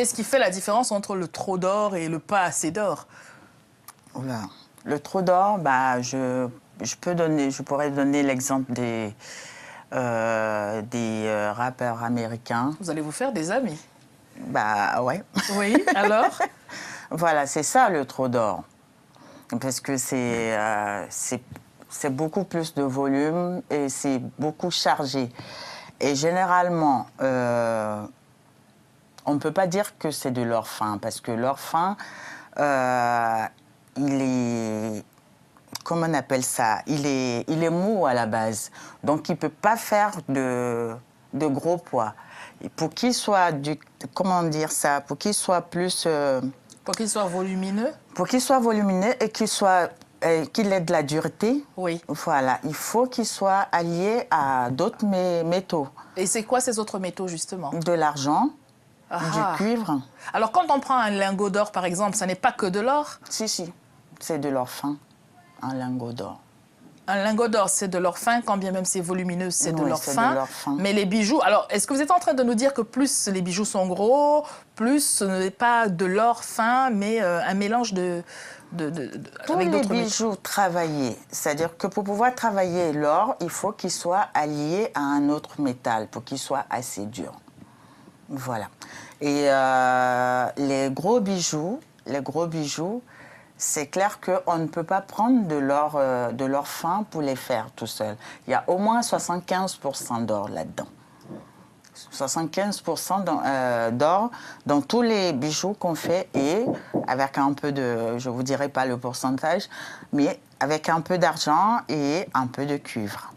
qu'est-ce qui fait la différence entre le trop d'or et le pas assez d'or? Oula. Le trop d'or, bah, je pourrais donner l'exemple des rappeurs américains. Vous allez vous faire des amis. Bah ouais. Oui, alors? Voilà, c'est ça le trop d'or. Parce que c'est beaucoup plus de volume et c'est beaucoup chargé. Et généralement, on ne peut pas dire que c'est de l'or fin, parce que l'or fin, il est... Comment on appelle ça? Il est mou à la base. Donc, il ne peut pas faire de gros poids. Et pour qu'il soit comment dire ça? Pour qu'il soit plus... Pour qu'il soit volumineux? Pour qu'il soit volumineux et qu'il ait de la dureté, oui. Voilà, il faut qu'il soit allié à d'autres métaux. Et c'est quoi ces autres métaux, justement? De l'argent, du cuivre. Alors, quand on prend un lingot d'or, par exemple, ça n'est pas que de l'or? Si, c'est de l'or fin, un lingot d'or. Un lingot d'or, c'est de l'or fin, quand bien même c'est volumineux, c'est de l'or fin. fin. Mais les bijoux, alors, est-ce que vous êtes en train de nous dire que plus les bijoux sont gros, plus ce n'est pas de l'or fin, mais un mélange avec d'autres bijoux travaillés, c'est-à-dire que pour pouvoir travailler l'or, il faut qu'il soit allié à un autre métal, pour qu'il soit assez dur. Voilà. Et les gros bijoux, c'est clair qu'on ne peut pas prendre de l'or fin pour les faire tout seul. Il y a au moins 75% d'or là-dedans. 75% d'or dans tous les bijoux qu'on fait et avec un peu de, je ne vous dirai pas le pourcentage, mais avec un peu d'argent et un peu de cuivre.